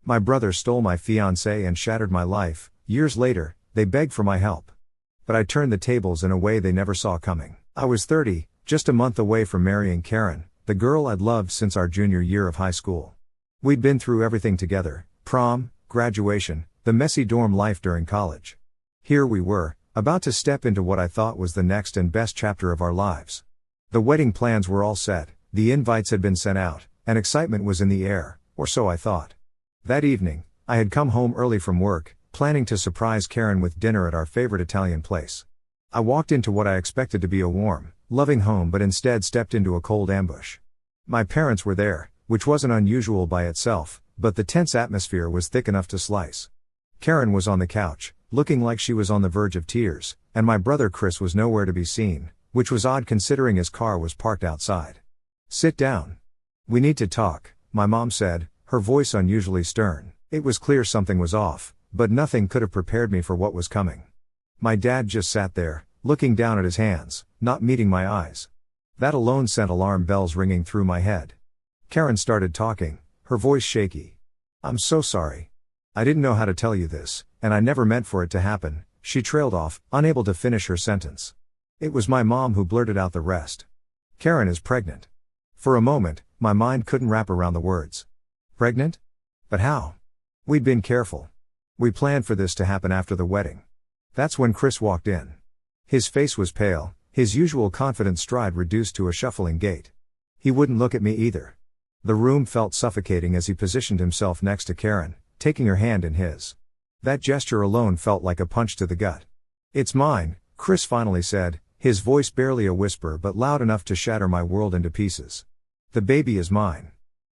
My brother stole my fiancée and shattered my life. Years later, they begged for my help. But I turned the tables in a way they never saw coming. I was 30, just a month away from marrying Karen, the girl I'd loved since our junior year of high school. We'd been through everything together: prom, graduation, the messy dorm life during college. Here we were, about to step into what I thought was the next and best chapter of our lives. The wedding plans were all set, the invites had been sent out, and excitement was in the air, or so I thought. That evening, I had come home early from work, planning to surprise Karen with dinner at our favorite Italian place. I walked into what I expected to be a warm, loving home, but instead stepped into a cold ambush. My parents were there, which wasn't unusual by itself, but the tense atmosphere was thick enough to slice. Karen was on the couch, looking like she was on the verge of tears, and my brother Chris was nowhere to be seen, which was odd considering his car was parked outside. "Sit down. We need to talk," my mom said, her voice unusually stern. It was clear something was off, but nothing could have prepared me for what was coming. My dad just sat there, looking down at his hands, not meeting my eyes. That alone sent alarm bells ringing through my head. Karen started talking, her voice shaky. "I'm so sorry. I didn't know how to tell you this, and I never meant for it to happen," she trailed off, unable to finish her sentence. It was my mom who blurted out the rest. "Karen is pregnant." For a moment, my mind couldn't wrap around the words. Pregnant? But how? We'd been careful. We planned for this to happen after the wedding. That's when Chris walked in. His face was pale, his usual confident stride reduced to a shuffling gait. He wouldn't look at me either. The room felt suffocating as he positioned himself next to Karen, taking her hand in his. That gesture alone felt like a punch to the gut. "It's mine," Chris finally said, his voice barely a whisper but loud enough to shatter my world into pieces. "The baby is mine."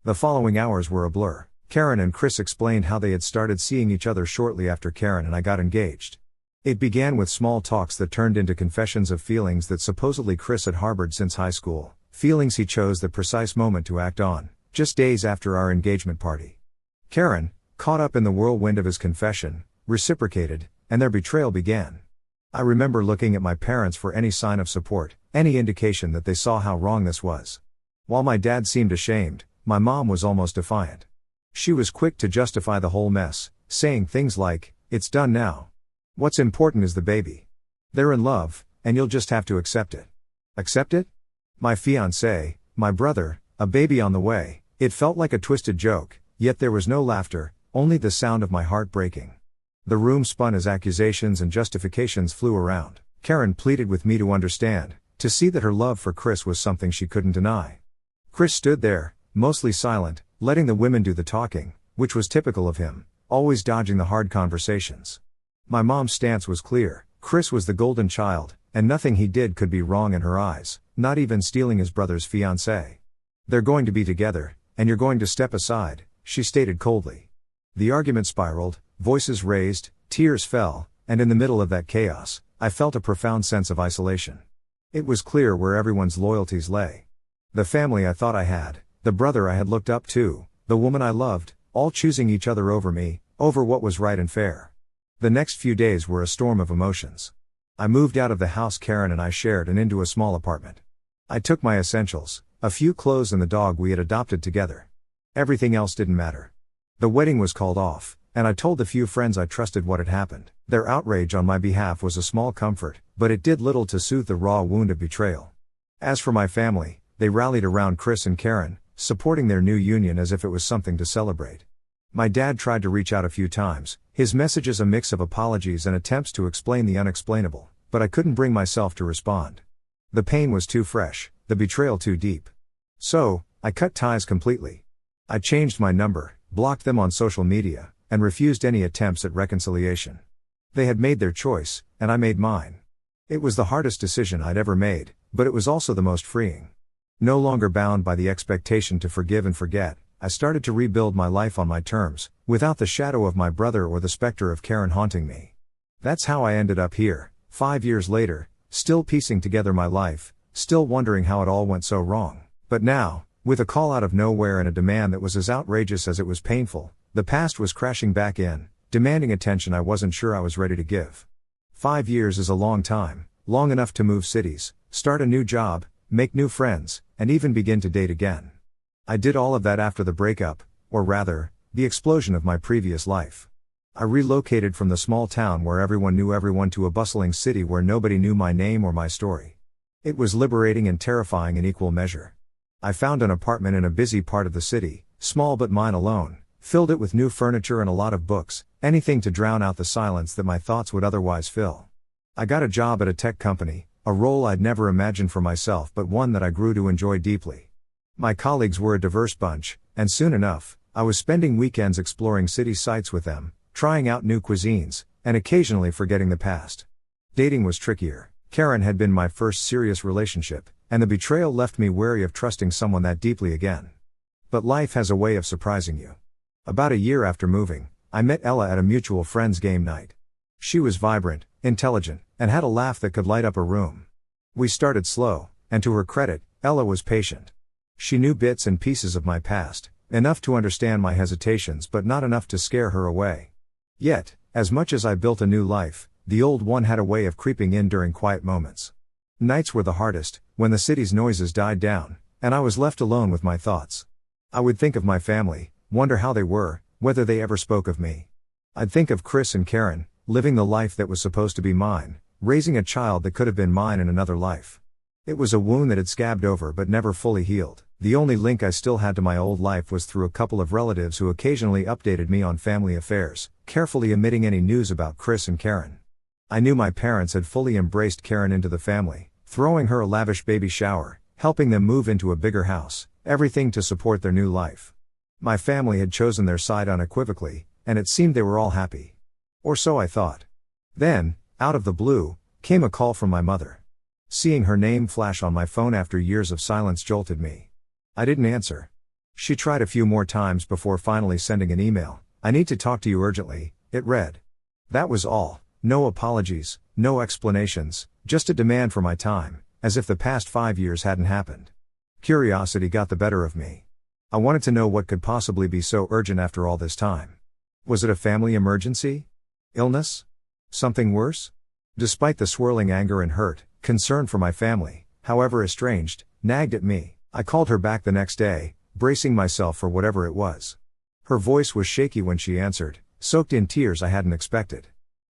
The following hours were a blur. Karen and Chris explained how they had started seeing each other shortly after Karen and I got engaged. It began with small talks that turned into confessions of feelings that supposedly Chris had harbored since high school, feelings he chose the precise moment to act on, just days after our engagement party. Karen, caught up in the whirlwind of his confession, reciprocated, and their betrayal began. I remember looking at my parents for any sign of support, any indication that they saw how wrong this was. While my dad seemed ashamed, my mom was almost defiant. She was quick to justify the whole mess, saying things like, "It's done now. What's important is the baby. They're in love, and you'll just have to accept it." Accept it? My fiancé, my brother, a baby on the way. It felt like a twisted joke, yet there was no laughter, only the sound of my heart breaking. The room spun as accusations and justifications flew around. Karen pleaded with me to understand, to see that her love for Chris was something she couldn't deny. Chris stood there, mostly silent, letting the women do the talking, which was typical of him, always dodging the hard conversations. My mom's stance was clear: Chris was the golden child, and nothing he did could be wrong in her eyes, not even stealing his brother's fiancée. "They're going to be together, and you're going to step aside," she stated coldly. The argument spiraled, voices raised, tears fell, and in the middle of that chaos, I felt a profound sense of isolation. It was clear where everyone's loyalties lay. The family I thought I had, the brother I had looked up to, the woman I loved, all choosing each other over me, over what was right and fair. The next few days were a storm of emotions. I moved out of the house Karen and I shared and into a small apartment. I took my essentials, a few clothes and the dog we had adopted together. Everything else didn't matter. The wedding was called off, and I told the few friends I trusted what had happened. Their outrage on my behalf was a small comfort, but it did little to soothe the raw wound of betrayal. As for my family, they rallied around Chris and Karen, supporting their new union as if it was something to celebrate. My dad tried to reach out a few times, his messages a mix of apologies and attempts to explain the unexplainable, but I couldn't bring myself to respond. The pain was too fresh, the betrayal too deep. So, I cut ties completely. I changed my number, blocked them on social media, and refused any attempts at reconciliation. They had made their choice, and I made mine. It was the hardest decision I'd ever made, but it was also the most freeing. No longer bound by the expectation to forgive and forget, I started to rebuild my life on my terms, without the shadow of my brother or the specter of Karen haunting me. That's how I ended up here, 5 years later, still piecing together my life, still wondering how it all went so wrong. But now, with a call out of nowhere and a demand that was as outrageous as it was painful, the past was crashing back in, demanding attention I wasn't sure I was ready to give. 5 years is a long time, long enough to move cities, start a new job, make new friends, and even begin to date again. I did all of that after the breakup, or rather, The explosion of my previous life. I relocated from the small town where everyone knew everyone to a bustling city where nobody knew my name or my story. It was liberating and terrifying in equal measure. I found an apartment in a busy part of the city, small but mine alone, filled it with new furniture and a lot of books, anything to drown out the silence that my thoughts would otherwise fill. I got a job at a tech company, a role I'd never imagined for myself but one that I grew to enjoy deeply. My colleagues were a diverse bunch, and soon enough, I was spending weekends exploring city sights with them, trying out new cuisines, and occasionally forgetting the past. Dating was trickier. Karen had been my first serious relationship, and the betrayal left me wary of trusting someone that deeply again. But life has a way of surprising you. About a year after moving, I met Ella at a mutual friend's game night. She was vibrant, intelligent, and had a laugh that could light up a room. We started slow, and to her credit, Ella was patient. She knew bits and pieces of my past, enough to understand my hesitations but not enough to scare her away. Yet, as much as I built a new life, the old one had a way of creeping in during quiet moments. Nights were the hardest, when the city's noises died down, and I was left alone with my thoughts. I would think of my family, wonder how they were, whether they ever spoke of me. I'd think of Chris and Karen, living the life that was supposed to be mine, raising a child that could have been mine in another life. It was a wound that had scabbed over but never fully healed. The only link I still had to my old life was through a couple of relatives who occasionally updated me on family affairs, carefully omitting any news about Chris and Karen. I knew my parents had fully embraced Karen into the family, throwing her a lavish baby shower, helping them move into a bigger house, everything to support their new life. My family had chosen their side unequivocally, and it seemed they were all happy. Or so I thought. Then, out of the blue, came a call from my mother. Seeing her name flash on my phone after years of silence jolted me. I didn't answer. She tried a few more times before finally sending an email. "I need to talk to you urgently," it read. That was all. No apologies, no explanations, just a demand for my time, as if the past 5 years hadn't happened. Curiosity got the better of me. I wanted to know what could possibly be so urgent after all this time. Was it a family emergency? Illness? Something worse? Despite the swirling anger and hurt, concern for my family, however estranged, nagged at me. I called her back the next day, bracing myself for whatever it was. Her voice was shaky when she answered, soaked in tears I hadn't expected.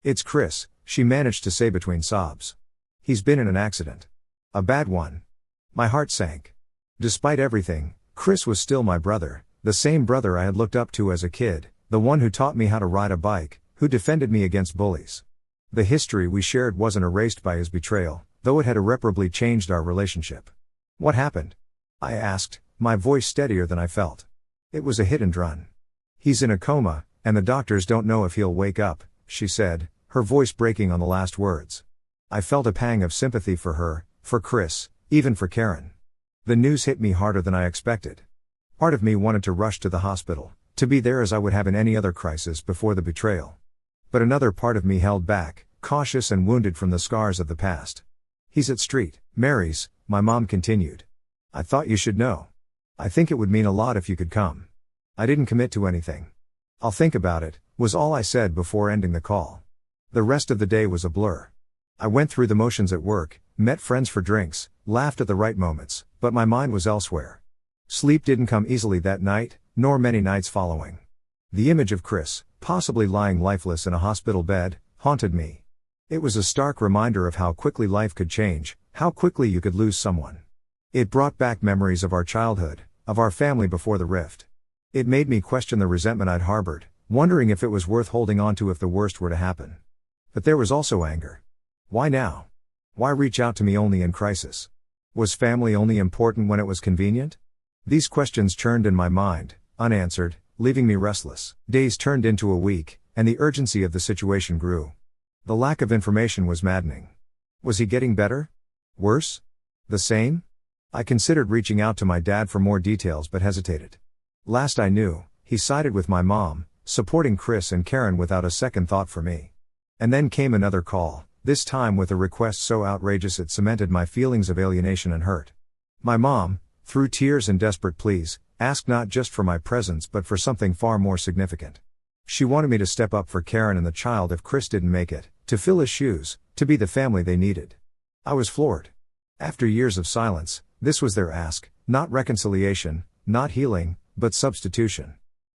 "It's Chris," she managed to say between sobs. "He's been in an accident. A bad one." My heart sank. Despite everything, Chris was still my brother, the same brother I had looked up to as a kid, the one who taught me how to ride a bike, who defended me against bullies. The history we shared wasn't erased by his betrayal, though it had irreparably changed our relationship. "What happened?" I asked, my voice steadier than I felt. "It was a hit and run. He's in a coma, and the doctors don't know if he'll wake up," she said, her voice breaking on the last words. I felt a pang of sympathy for her, for Chris, even for Karen. The news hit me harder than I expected. Part of me wanted to rush to the hospital, to be there as I would have in any other crisis before the betrayal. But another part of me held back, cautious and wounded from the scars of the past. "He's at St. Mary's," my mom continued. "I thought you should know. I think it would mean a lot if you could come." I didn't commit to anything. "I'll think about it," was all I said before ending the call. The rest of the day was a blur. I went through the motions at work, met friends for drinks, laughed at the right moments, but my mind was elsewhere. Sleep didn't come easily that night, nor many nights following. The image of Chris, possibly lying lifeless in a hospital bed, haunted me. It was a stark reminder of how quickly life could change, how quickly you could lose someone. It brought back memories of our childhood, of our family before the rift. It made me question the resentment I'd harbored, wondering if it was worth holding on to if the worst were to happen. But there was also anger. Why now? Why reach out to me only in crisis? Was family only important when it was convenient? These questions churned in my mind, unanswered, leaving me restless. Days turned into a week, and the urgency of the situation grew. The lack of information was maddening. Was he getting better? Worse? The same? I considered reaching out to my dad for more details but hesitated. Last I knew, he sided with my mom, supporting Chris and Karen without a second thought for me. And then came another call, this time with a request so outrageous it cemented my feelings of alienation and hurt. My mom, through tears and desperate pleas, asked not just for my presence but for something far more significant. She wanted me to step up for Karen and the child if Chris didn't make it, to fill his shoes, to be the family they needed. I was floored. After years of silence, this was their ask, not reconciliation, not healing, but substitution.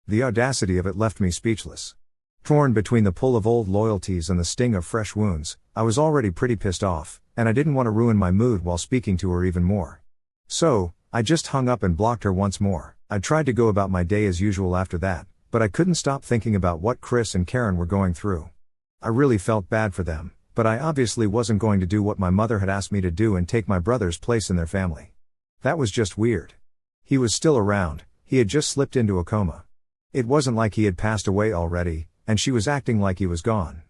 The audacity of it left me speechless. Torn between the pull of old loyalties and the sting of fresh wounds, I was already pretty pissed off, and I didn't want to ruin my mood while speaking to her even more. So, I just hung up and blocked her once more. I tried to go about my day as usual after that, but I couldn't stop thinking about what Chris and Karen were going through. I really felt bad for them, but I obviously wasn't going to do what my mother had asked me to do and take my brother's place in their family. That was just weird. He was still around, he had just slipped into a coma. It wasn't like he had passed away already, and she was acting like he was gone.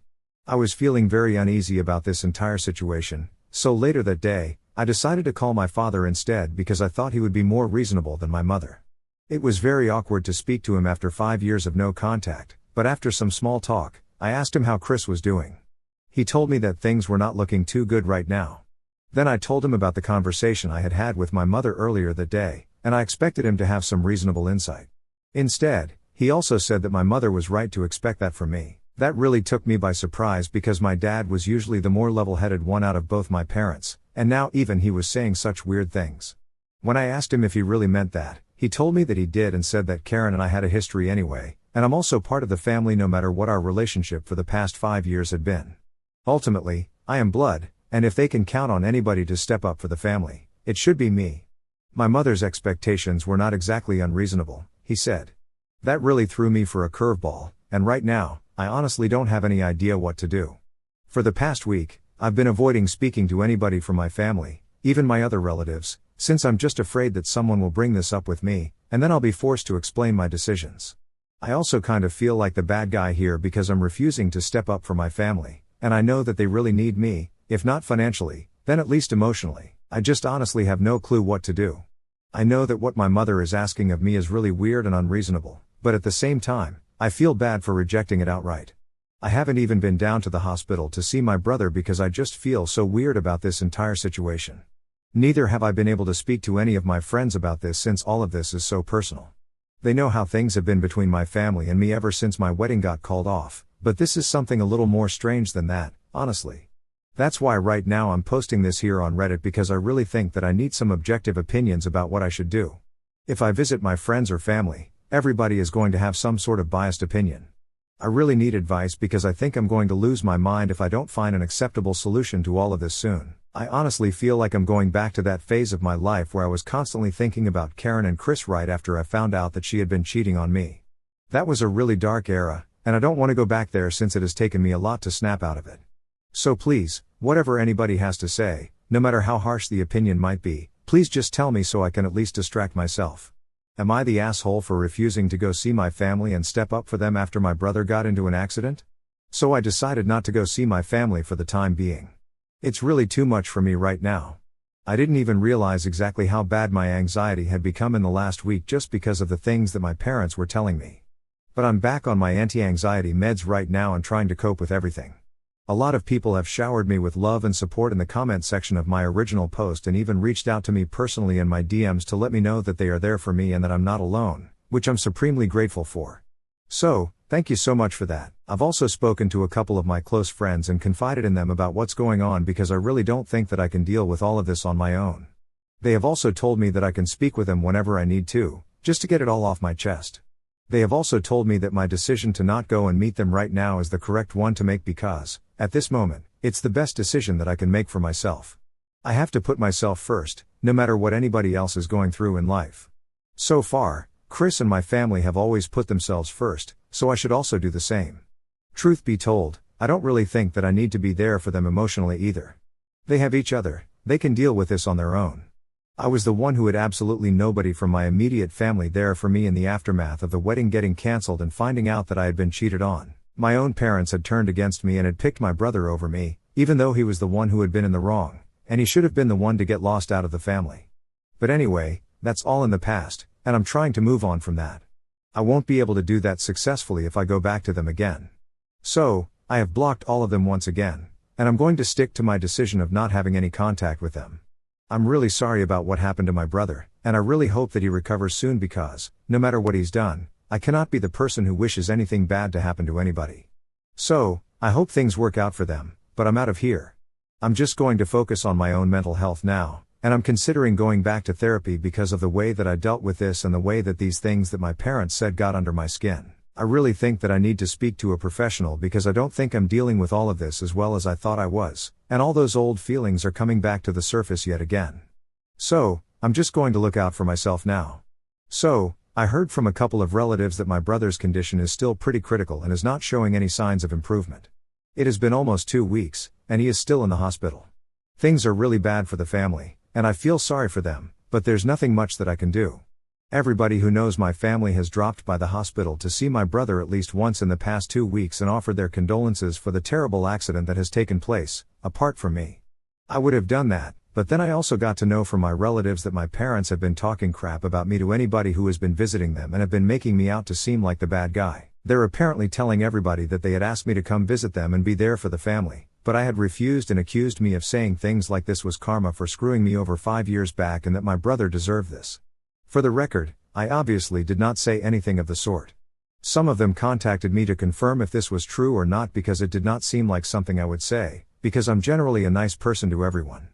I was feeling very uneasy about this entire situation, so later that day, I decided to call my father instead because I thought he would be more reasonable than my mother. It was very awkward to speak to him after 5 years of no contact, but after some small talk, I asked him how Chris was doing. He told me that things were not looking too good right now. Then I told him about the conversation I had had with my mother earlier that day, and I expected him to have some reasonable insight. Instead, he also said that my mother was right to expect that from me. That really took me by surprise because my dad was usually the more level-headed one out of both my parents, and now even he was saying such weird things. When I asked him if he really meant that, he told me that he did and said that Karen and I had a history anyway, and I'm also part of the family no matter what our relationship for the past 5 years had been. Ultimately, I am blood, and if they can count on anybody to step up for the family, it should be me. My mother's expectations were not exactly unreasonable, he said. That really threw me for a curveball, and right now, I honestly don't have any idea what to do. For the past week, I've been avoiding speaking to anybody from my family, even my other relatives, since I'm just afraid that someone will bring this up with me, and then I'll be forced to explain my decisions. I also kind of feel like the bad guy here because I'm refusing to step up for my family, and I know that they really need me, if not financially, then at least emotionally. I just honestly have no clue what to do. I know that what my mother is asking of me is really weird and unreasonable, but at the same time, I feel bad for rejecting it outright. I haven't even been down to the hospital to see my brother because I just feel so weird about this entire situation. Neither have I been able to speak to any of my friends about this since all of this is so personal. They know how things have been between my family and me ever since my wedding got called off, but this is something a little more strange than that, honestly. That's why right now I'm posting this here on Reddit because I really think that I need some objective opinions about what I should do. If I visit my friends or family, everybody is going to have some sort of biased opinion. I really need advice because I think I'm going to lose my mind if I don't find an acceptable solution to all of this soon. I honestly feel like I'm going back to that phase of my life where I was constantly thinking about Karen and Chris right after I found out that she had been cheating on me. That was a really dark era, and I don't want to go back there since it has taken me a lot to snap out of it. So please, whatever anybody has to say, no matter how harsh the opinion might be, please just tell me so I can at least distract myself. Am I the asshole for refusing to go see my family and step up for them after my brother got into an accident? So I decided not to go see my family for the time being. It's really too much for me right now. I didn't even realize exactly how bad my anxiety had become in the last week just because of the things that my parents were telling me. But I'm back on my anti-anxiety meds right now and trying to cope with everything. A lot of people have showered me with love and support in the comment section of my original post and even reached out to me personally in my DMs to let me know that they are there for me and that I'm not alone, which I'm supremely grateful for. So, thank you so much for that. I've also spoken to a couple of my close friends and confided in them about what's going on because I really don't think that I can deal with all of this on my own. They have also told me that I can speak with them whenever I need to, just to get it all off my chest. They have also told me that my decision to not go and meet them right now is the correct one to make because, at this moment, it's the best decision that I can make for myself. I have to put myself first, no matter what anybody else is going through in life. So far, Chris and my family have always put themselves first, so I should also do the same. Truth be told, I don't really think that I need to be there for them emotionally either. They have each other, they can deal with this on their own. I was the one who had absolutely nobody from my immediate family there for me in the aftermath of the wedding getting cancelled and finding out that I had been cheated on. My own parents had turned against me and had picked my brother over me, even though he was the one who had been in the wrong, and he should have been the one to get lost out of the family. But anyway, that's all in the past, and I'm trying to move on from that. I won't be able to do that successfully if I go back to them again. So, I have blocked all of them once again, and I'm going to stick to my decision of not having any contact with them. I'm really sorry about what happened to my brother, and I really hope that he recovers soon because, no matter what he's done, I cannot be the person who wishes anything bad to happen to anybody. So, I hope things work out for them, but I'm out of here. I'm just going to focus on my own mental health now, And I'm considering going back to therapy because of the way that I dealt with this and the way that these things that my parents said got under my skin. I really think that I need to speak to a professional because I don't think I'm dealing with all of this as well as I thought I was, and all those old feelings are coming back to the surface yet again. So, I'm just going to look out for myself now. So, I heard from a couple of relatives that my brother's condition is still pretty critical and is not showing any signs of improvement. It has been almost 2 weeks, and he is still in the hospital. Things are really bad for the family, and I feel sorry for them, but there's nothing much that I can do. Everybody who knows my family has dropped by the hospital to see my brother at least once in the past 2 weeks and offered their condolences for the terrible accident that has taken place, apart from me. I would have done that, but then I also got to know from my relatives that my parents have been talking crap about me to anybody who has been visiting them and have been making me out to seem like the bad guy. They're apparently telling everybody that they had asked me to come visit them and be there for the family, but I had refused and accused me of saying things like this was karma for screwing me over 5 years back and that my brother deserved this. For the record, I obviously did not say anything of the sort. Some of them contacted me to confirm if this was true or not because it did not seem like something I would say, because I'm generally a nice person to everyone.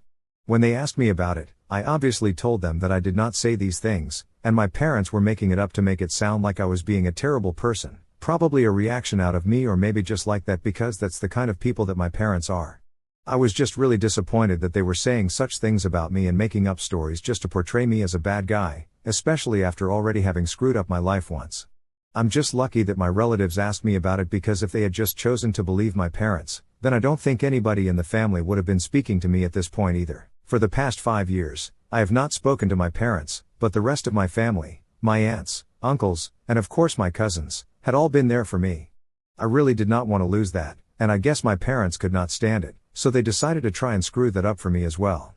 When they asked me about it, I obviously told them that I did not say these things, and my parents were making it up to make it sound like I was being a terrible person, probably a reaction out of me or maybe just like that because that's the kind of people that my parents are. I was just really disappointed that they were saying such things about me and making up stories just to portray me as a bad guy, especially after already having screwed up my life once. I'm just lucky that my relatives asked me about it because if they had just chosen to believe my parents, then I don't think anybody in the family would have been speaking to me at this point either. For the past 5 years, I have not spoken to my parents, but the rest of my family, my aunts, uncles, and of course my cousins, had all been there for me. I really did not want to lose that, and I guess my parents could not stand it, so they decided to try and screw that up for me as well.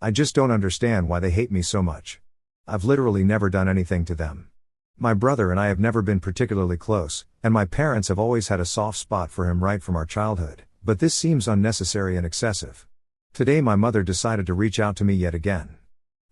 I just don't understand why they hate me so much. I've literally never done anything to them. My brother and I have never been particularly close, and my parents have always had a soft spot for him right from our childhood, but this seems unnecessary and excessive. Today my mother decided to reach out to me yet again.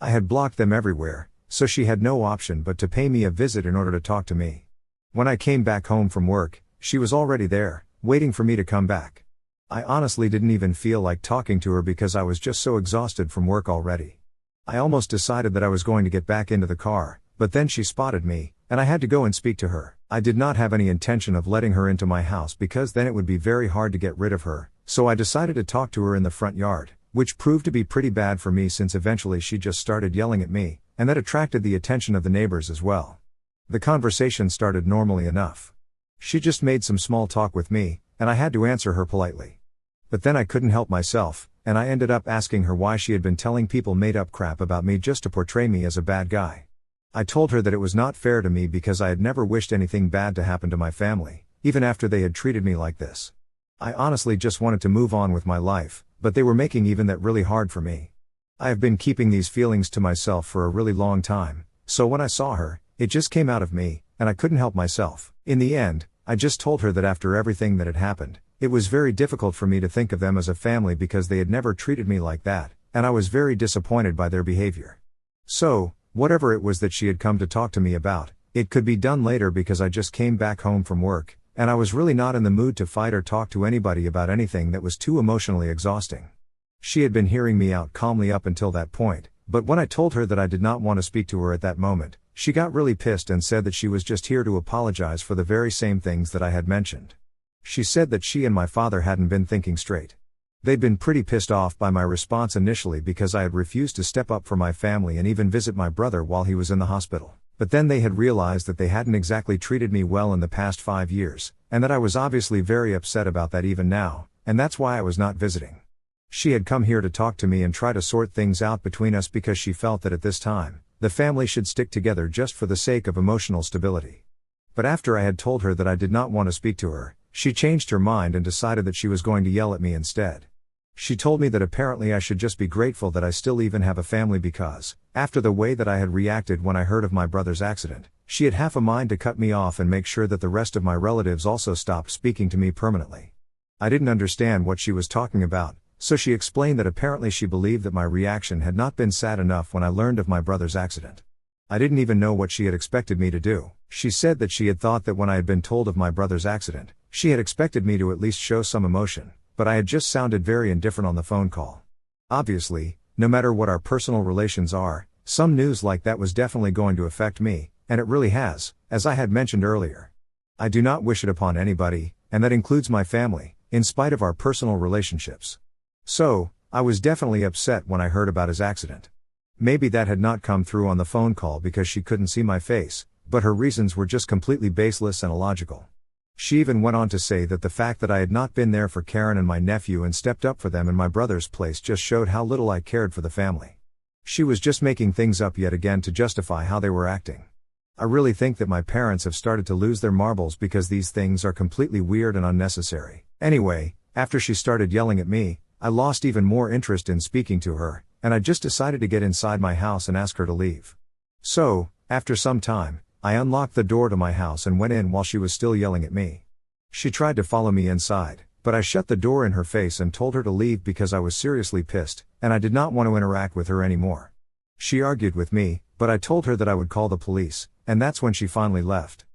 I had blocked them everywhere, so she had no option but to pay me a visit in order to talk to me. When I came back home from work, she was already there, waiting for me to come back. I honestly didn't even feel like talking to her because I was just so exhausted from work already. I almost decided that I was going to get back into the car, but then she spotted me, and I had to go and speak to her. I did not have any intention of letting her into my house because then it would be very hard to get rid of her, so I decided to talk to her in the front yard, which proved to be pretty bad for me since eventually she just started yelling at me, and that attracted the attention of the neighbors as well. The conversation started normally enough. She just made some small talk with me, and I had to answer her politely. But then I couldn't help myself, and I ended up asking her why she had been telling people made up crap about me just to portray me as a bad guy. I told her that it was not fair to me because I had never wished anything bad to happen to my family, even after they had treated me like this. I honestly just wanted to move on with my life, but they were making even that really hard for me. I have been keeping these feelings to myself for a really long time, so when I saw her, it just came out of me, and I couldn't help myself. In the end, I just told her that after everything that had happened, it was very difficult for me to think of them as a family because they had never treated me like that, and I was very disappointed by their behavior. So, whatever it was that she had come to talk to me about, it could be done later because I just came back home from work, and I was really not in the mood to fight or talk to anybody about anything that was too emotionally exhausting. She had been hearing me out calmly up until that point, but when I told her that I did not want to speak to her at that moment, she got really pissed and said that she was just here to apologize for the very same things that I had mentioned. She said that she and my father hadn't been thinking straight. They'd been pretty pissed off by my response initially because I had refused to step up for my family and even visit my brother while he was in the hospital. But then they had realized that they hadn't exactly treated me well in the past 5 years, and that I was obviously very upset about that even now, and that's why I was not visiting. She had come here to talk to me and try to sort things out between us because she felt that at this time, the family should stick together just for the sake of emotional stability. But after I had told her that I did not want to speak to her, she changed her mind and decided that she was going to yell at me instead. She told me that apparently I should just be grateful that I still even have a family because, after the way that I had reacted when I heard of my brother's accident, she had half a mind to cut me off and make sure that the rest of my relatives also stopped speaking to me permanently. I didn't understand what she was talking about, so she explained that apparently she believed that my reaction had not been sad enough when I learned of my brother's accident. I didn't even know what she had expected me to do. She said that she had thought that when I had been told of my brother's accident, she had expected me to at least show some emotion, but I had just sounded very indifferent on the phone call. Obviously, no matter what our personal relations are, some news like that was definitely going to affect me, and it really has, as I had mentioned earlier. I do not wish it upon anybody, and that includes my family, in spite of our personal relationships. So, I was definitely upset when I heard about his accident. Maybe that had not come through on the phone call because she couldn't see my face, but her reasons were just completely baseless and illogical. She even went on to say that the fact that I had not been there for Karen and my nephew and stepped up for them in my brother's place just showed how little I cared for the family. She was just making things up yet again to justify how they were acting. I really think that my parents have started to lose their marbles because these things are completely weird and unnecessary. Anyway, after she started yelling at me, I lost even more interest in speaking to her, and I just decided to get inside my house and ask her to leave. So, after some time, I unlocked the door to my house and went in while she was still yelling at me. She tried to follow me inside, but I shut the door in her face and told her to leave because I was seriously pissed, and I did not want to interact with her anymore. She argued with me, but I told her that I would call the police, and that's when she finally left.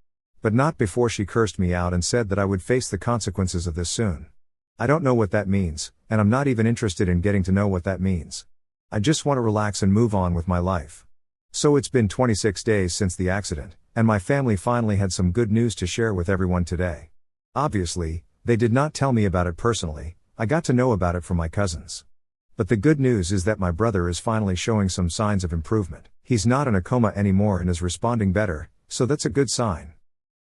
But not before she cursed me out and said that I would face the consequences of this soon. I don't know what that means, and I'm not even interested in getting to know what that means. I just want to relax and move on with my life. So it's been 26 days since the accident, and my family finally had some good news to share with everyone today. Obviously, they did not tell me about it personally, I got to know about it from my cousins. But the good news is that my brother is finally showing some signs of improvement. He's not in a coma anymore and is responding better, so that's a good sign.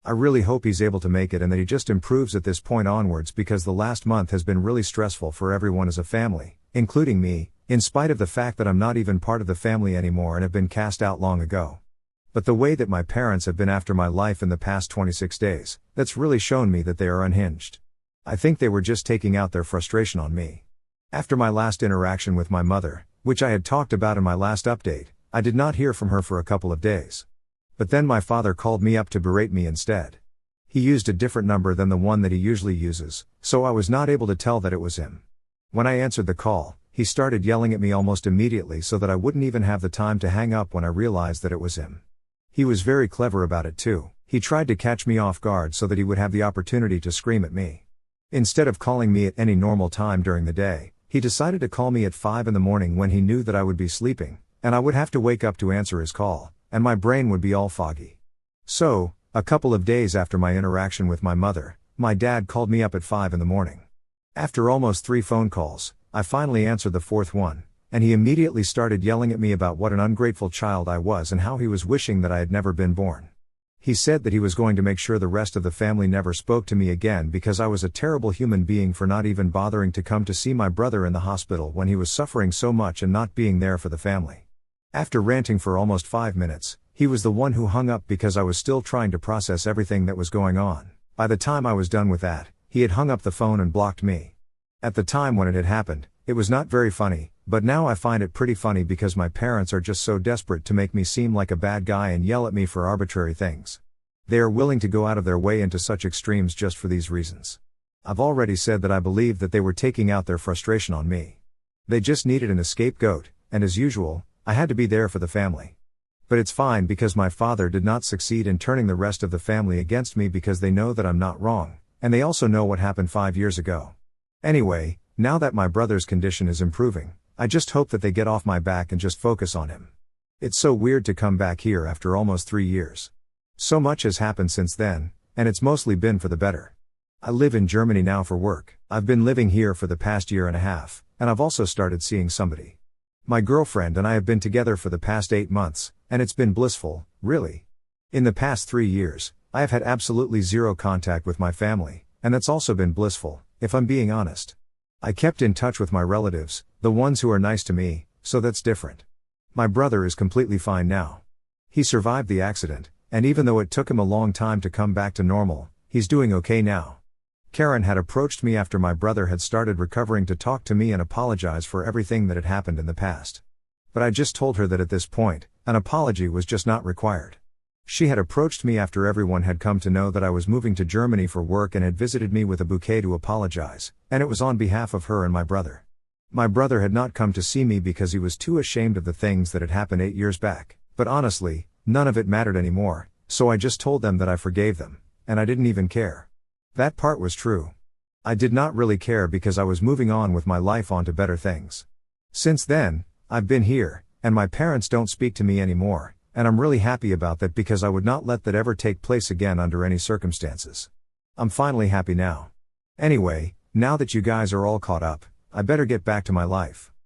I really hope he's able to make it and that he just improves at this point onwards because the last month has been really stressful for everyone as a family, including me, in spite of the fact that I'm not even part of the family anymore and have been cast out long ago. But the way that my parents have been after my life in the past 26 days, that's really shown me that they are unhinged. I think they were just taking out their frustration on me. After my last interaction with my mother, which I had talked about in my last update, I did not hear from her for a couple of days. But then my father called me up to berate me instead. He used a different number than the one that he usually uses, so I was not able to tell that it was him. When I answered the call, he started yelling at me almost immediately so that I wouldn't even have the time to hang up when I realized that it was him. He was very clever about it too. He tried to catch me off guard so that he would have the opportunity to scream at me. Instead of calling me at any normal time during the day, he decided to call me at 5 in the morning when he knew that I would be sleeping, and I would have to wake up to answer his call, and my brain would be all foggy. So, a couple of days after my interaction with my mother, my dad called me up at 5 in the morning. After almost 3 phone calls, I finally answered the 4th one, and he immediately started yelling at me about what an ungrateful child I was and how he was wishing that I had never been born. He said that he was going to make sure the rest of the family never spoke to me again because I was a terrible human being for not even bothering to come to see my brother in the hospital when he was suffering so much and not being there for the family. After ranting for almost 5 minutes, he was the one who hung up because I was still trying to process everything that was going on. By the time I was done with that, he had hung up the phone and blocked me. At the time when it had happened, it was not very funny, but now I find it pretty funny because my parents are just so desperate to make me seem like a bad guy and yell at me for arbitrary things. They are willing to go out of their way into such extremes just for these reasons. I've already said that I believe that they were taking out their frustration on me. They just needed an scapegoat, and as usual, I had to be there for the family. But it's fine because my father did not succeed in turning the rest of the family against me because they know that I'm not wrong, and they also know what happened 5 years ago. Anyway, now that my brother's condition is improving, I just hope that they get off my back and just focus on him. It's so weird to come back here after almost 3 years. So much has happened since then, and it's mostly been for the better. I live in Germany now for work. I've been living here for the past year and a half, and I've also started seeing somebody. My girlfriend and I have been together for the past 8 months, and it's been blissful, really. In the past 3 years, I have had absolutely zero contact with my family, and that's also been blissful, if I'm being honest. I kept in touch with my relatives, the ones who are nice to me, so that's different. My brother is completely fine now. He survived the accident, and even though it took him a long time to come back to normal, he's doing okay now. Karen had approached me after my brother had started recovering to talk to me and apologize for everything that had happened in the past. But I just told her that at this point, an apology was just not required. She had approached me after everyone had come to know that I was moving to Germany for work and had visited me with a bouquet to apologize, and it was on behalf of her and my brother. My brother had not come to see me because he was too ashamed of the things that had happened 8 years back, but honestly, none of it mattered anymore, so I just told them that I forgave them, and I didn't even care. That part was true. I did not really care because I was moving on with my life onto better things. Since then, I've been here, and my parents don't speak to me anymore, and I'm really happy about that because I would not let that ever take place again under any circumstances. I'm finally happy now. Anyway, now that you guys are all caught up, I better get back to my life.